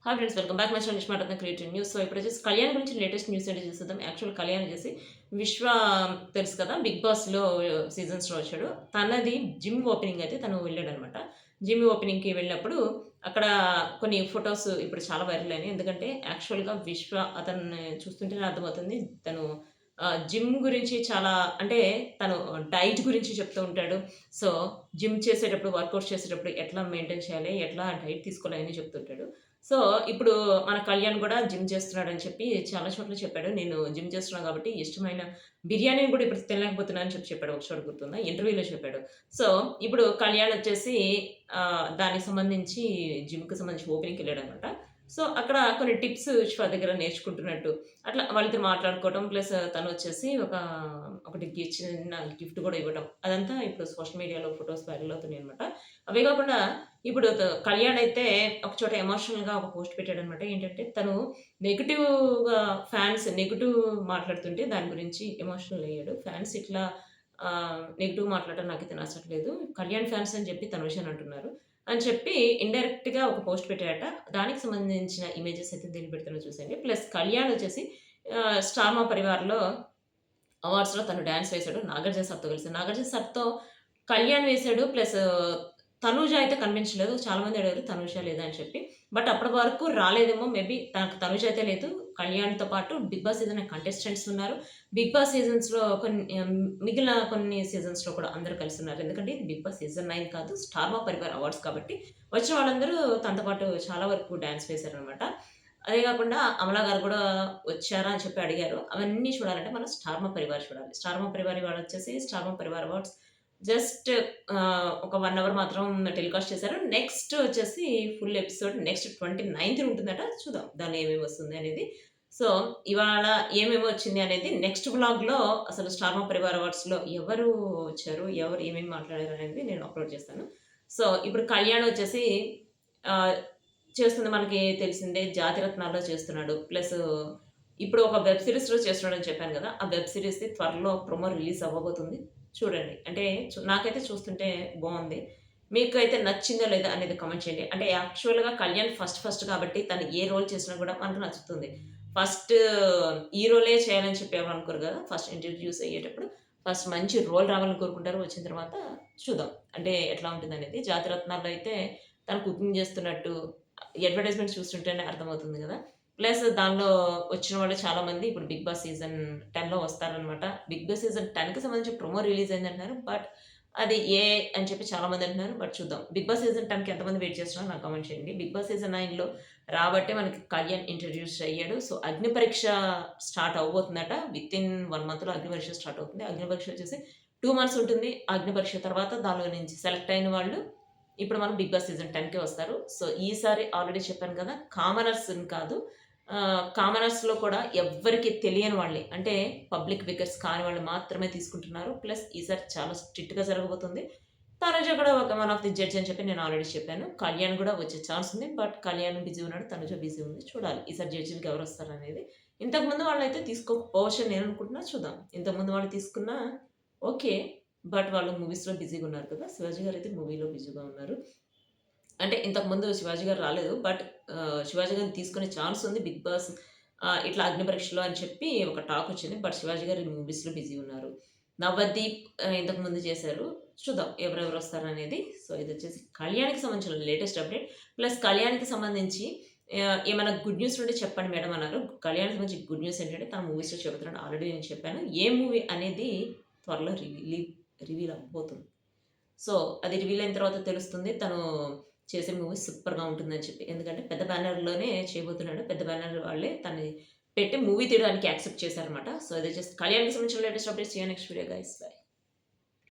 Hi friends, welcome back my channel నిష్మాటన creative news. So ఇప్పుడు వచ్చేసి కళ్యాణ్ గురించి లేటెస్ట్ న్యూస్ ఏంటి చూద్దాం. యాక్చువల్ కళ్యాణ్ వచ్చేసి విశ్వ తెలుసు కదా, బిగ్ బాస్లో సీజన్స్లో వచ్చాడు. తనది జిమ్ ఓపెనింగ్ అయితే తను వెళ్ళాడు అనమాట. జిమ్ ఓపెనింగ్కి వెళ్ళినప్పుడు అక్కడ కొన్ని ఫొటోస్ ఇప్పుడు చాలా వైరల్ అయినాయి. ఎందుకంటే యాక్చువల్గా విశ్వ అతన్ని చూస్తుంటేనే అర్థమవుతుంది తను జిమ్ గురించి చాలా, అంటే తను డైట్ గురించి చెప్తూ ఉంటాడు. సో జిమ్ చేసేటప్పుడు, వర్కౌట్ చేసేటప్పుడు ఎట్లా మెయింటైన్ చేయాలి, ఎట్లా డైట్ తీసుకోవాలి అని చెప్తుంటాడు. సో, ఇప్పుడు మన కళ్యాణ్ గూడా జిమ్ చేస్తున్నాడని చెప్పి చాలా చోట్ల చెప్పాడు. నేను జిమ్ చేస్తున్నాను కాబట్టి ఇష్టమైన బిర్యానీని గూడా ఇప్పుడు తినలేకపోతున్నా అని చెప్పాడు. ఒక చోట గుర్తుందా? ఇంటర్వ్యూలో చెప్పాడు. సో, ఇప్పుడు కళ్యాణ్ వచ్చేసి దానికి సంబంధించి జిమ్‌కి సంబంధించి ఓపెనింగ్‌కెళ్ళాడనమాట. సో, అక్కడ కొన్ని టిప్స్ విశ్వ దగ్గర నేర్చుకుంటున్నట్టు అట్లా వాళ్ళిద్దరు మాట్లాడుకోవడం. ప్లస్ తనొచ్చేసి ఒకటి చిన్న గిఫ్ట్ గూడా ఇవ్వడం. అదంతా ఇప్పుడు సోషల్ మీడియాలో ఫోటోస్ వైరల్ అవుతున్నాయనమాట. అవే గాకుండా ఇప్పుడు కళ్యాణ్ అయితే ఒక చోట ఎమోషనల్‌గా ఒక పోస్ట్ పెట్టాడనమాట. ఏంటంటే తను నెగెటివ్‌గా ఫ్యాన్స్ నెగెటివ్ మాట్లాడుతుంటే దాని గురించి ఎమోషనల్ అయ్యాడు. ఫ్యాన్స్ ఇట్లా నెగెటివ్ మాట్లాడడం నాకైతే నచ్చట్లేదు. కళ్యాణ్ ఫ్యాన్స్ అని చెప్పి తనుష్ అంటున్నారు అని చెప్పి ఇండైరెక్ట్‌గా ఒక పోస్ట్ పెట్టాడట. దానికి సంబంధించిన ఇమేజెస్ అయితే దీన్ని పెడుతున్నా చూసేయండి. ప్లస్ కళ్యాణ్ వచ్చేసి 'స్టార్ మా పరివార్‌లో' అవార్డ్స్‌లో తను డాన్స్ వేశాడు. నాగార్జున సార్‌తో కలిసి. నాగార్జున సార్‌తో కళ్యాణ్ వేశాడు. ప్లస్ తనూజ అయితే కనిపించలేదు. చాలామంది అడిగారు తనూజ లేదా అని చెప్పి. బట్ అప్పటి వరకు రాలేదేమో మేబీ. తనకు తనూజ అయితే లేదు. కళ్యాణ్‌తో పాటు బిగ్ బాస్ సీజన్ కంటెస్టెంట్స్ ఉన్నారు. బిగ్ బాస్ సీజన్స్‌లో మిగిలిన కొన్ని సీజన్స్‌లో కూడా అందరూ కలిసి ఉన్నారు. ఎందుకంటే ఇది బిగ్ బాస్ సీజన్ 9 కాదు. స్టార్ మా పరివార్ అవార్డ్స్ కాబట్టి వచ్చిన వాళ్ళందరూ తనతో పాటు చాలా వరకు డాన్స్ వేశారనమాట. అదే కాకుండా అమలా గారు కూడా వచ్చారా అని చెప్పి అడిగారు. అవన్నీ చూడాలంటే మనం స్టార్ మా పరివార్ చూడాలి. స్టార్ మా పరివార్ ఇవాళ వచ్చేసి స్టార్ మా పరివార్ అవార్డ్స్ జస్ట్ ఒక 1 అవర్ మాత్రం టెలికాస్ట్ చేశారు. నెక్స్ట్ వచ్చేసి ఫుల్ ఎపిసోడ్ నెక్స్ట్ 29థ్ ఉంటుందట. చూద్దాం దానిలో ఏమేమి వస్తుంది అనేది. సో, ఇవాళ ఏమేమి వచ్చింది అనేది నెక్స్ట్ వ్లాగ్‌లో అసలు స్టార్ మా పరివార్ అవార్డ్స్‌లో ఎవరు వచ్చారు, ఎవరు ఏమేమి మాట్లాడారు అనేది నేను అప్‌లోడ్ చేస్తాను. సో, ఇప్పుడు కళ్యాణ్ వచ్చేసి ఆహ్, చేస్తుంది మనకి తెలిసిందే. 'జాతిరత్నాల్లో' చేస్తున్నాడు. ప్లస్ ఇప్పుడు ఒక వెబ్ సీరీస్‌లో చేస్తున్నాడని చెప్పాను కదా! ఆ వెబ్ సీరీస్‌ది త్వరలో ప్రొమో రిలీజ్ అవ్వబోతుంది. చూడండి. అంటే నాకైతే చూస్తుంటే బావుంది. మీకైతే నచ్చిందా లేదా అనేది కామెంట్ చేయండి. అంటే యాక్చువల్‌గా కళ్యాణ్ ఫస్ట్ కాబట్టి తను ఏ రోల్ చేసినా కూడా మనకు నచ్చుతుంది. ఫస్ట్ ఈ రోలే చేయాలని చెప్పి ఎవరు అనుకోరు కదా! ఫస్ట్ ఇంట్రొడ్యూస్ అయ్యేటప్పుడు ఫస్ట్ మంచి రోల్ రావాలని కోరుకుంటారు. వచ్చిన తర్వాత చూద్దాం. అంటే ఎట్లా ఉంటుందనేది. 'జాతిరత్నాల్లో' అయితే తను కుకింగ్ చేస్తున్నట్టు అడ్వర్‌టైజ్‌మెంట్స్ చూస్తుంటేనే అర్థమవుతుంది గదా! ప్లస్ దానిలో వచ్చిన వాళ్ళు చాలామంది ఇప్పుడు 'బిగ్ బాస్' సీజన్ 10లో వస్తారనమాట. 'బిగ్ బాస్' సీజన్ 10కి సంబంధించి ప్రోమో రిలీజ్ అయిందంటున్నారు. బట్ అది అని చెప్పి చాలామంది అంటున్నారు. బట్ చూద్దాం. 'బిగ్ బాస్' సీజన్ 10కి ఎంతమంది వెయిట్ చేస్తున్నారో నాకు కామెంట్ చేయండి. 'బిగ్ బాస్' సీజన్ 9లో రాబట్టే మనకి కళ్యాణ్ ఇంట్రొడ్యూస్ అయ్యాడు. సో, అగ్ని పరీక్ష స్టార్ట్ అవ్వబోతుందట. వితిన్ 1 మంత్‌లో అగ్ని పరీక్ష స్టార్ట్ అవుతుంది. అగ్ని పరీక్ష వచ్చేసి 2 మంత్స్ ఉంటుంది. అగ్ని పరీక్ష తర్వాత దానిలో నుంచి సెలెక్ట్ అయిన వాళ్ళు ఇప్పుడు మనం 'బిగ్ బాస్' సీజన్ 10కే వస్తారు. సో, ఈసారి ఆల్రెడీ చెప్పాను కదా! కామనర్స్‌ని కాదు, కామనర్స్‌లో కూడా ఎవ్వరికీ తెలియని వాళ్ళే. అంటే పబ్లిక్ ఫిగర్స్ కాని వాళ్ళు మాత్రమే తీసుకుంటున్నారు. ప్లస్ ఈసారి చాలా స్ట్రిక్ట్‌గా జరగబోతుంది. తనుజ కూడా ఒక వన్ ఆఫ్ ది జడ్జ్ అని చెప్పి నేను ఆల్రెడీ చెప్పాను. కళ్యాణ్ కూడా వచ్చే ఛాన్స్ ఉంది. బట్ కళ్యాణ్ బిజీ ఉన్నాడు. తనుజ బిజీ ఉంది. చూడాలి ఈసారి జడ్జిలకి ఎవరొస్తారనేది. ఇంతకుముందు వాళ్ళైతే తీసుకోకపోవచ్చని నేను అనుకుంటున్నా. చూద్దాం. ఇంతకుముందు వాళ్ళు తీసుకున్నా ఓకే. బట్ వాళ్ళు మూవీస్‌లో బిజీగా ఉన్నారు కదా! శివాజీ గారైతే మూవీలో బిజీగా ఉన్నారు. అంటే ఇంతకుముందు 'శివాజీ' గారు రాలేదు. బట్ 'శివాజీ' గారిని తీసుకునే ఛాన్స్ ఉంది 'బిగ్ బాస్' ఇట్లా 'అగ్ని పరీక్షలో' అని చెప్పి ఒక టాక్ వచ్చింది. బట్ 'శివాజీ' గారు మూవీస్‌లో బిజీ ఉన్నారు. 'నవదీప్' ఇంతకుముందు చేశారు. చూద్దాం ఎవరెవరు వస్తారనేది. సో, ఇదొచ్చేసి కళ్యాణ్‌కి సంబంధించిన లేటెస్ట్ అప్డేట్. ప్లస్ కళ్యాణ్‌కి సంబంధించి ఏమైనా గుడ్ న్యూస్ ఉంటే చెప్పండి మేడం అన్నారు. కళ్యాణ్‌కి సంబంధించి గుడ్ న్యూస్ ఏంటంటే తన మూవీస్‌లో చెబుతున్నాడు. ఆల్రెడీ నేను చెప్పాను. ఏ మూవీ అనేది త్వరలో రివీల్ అవ్వబోతుంది. సో, అది రివీల్ అయిన తర్వాత తెలుస్తుంది. తను చేసే మూవీ సూపర్‌గా ఉంటుందని చెప్పి. ఎందుకంటే పెద్ద బ్యానర్‌లోనే చేయబోతున్నాడు. పెద్ద బ్యానర్ వాళ్ళే తనని పెట్టి మూవీ తీయడానికి యాక్సెప్ట్ చేశారన్నమాట. సో, ఇది జస్ట్ కళ్యాణ్‌కి సంబంధించిన latest updates. See you next video guys. By.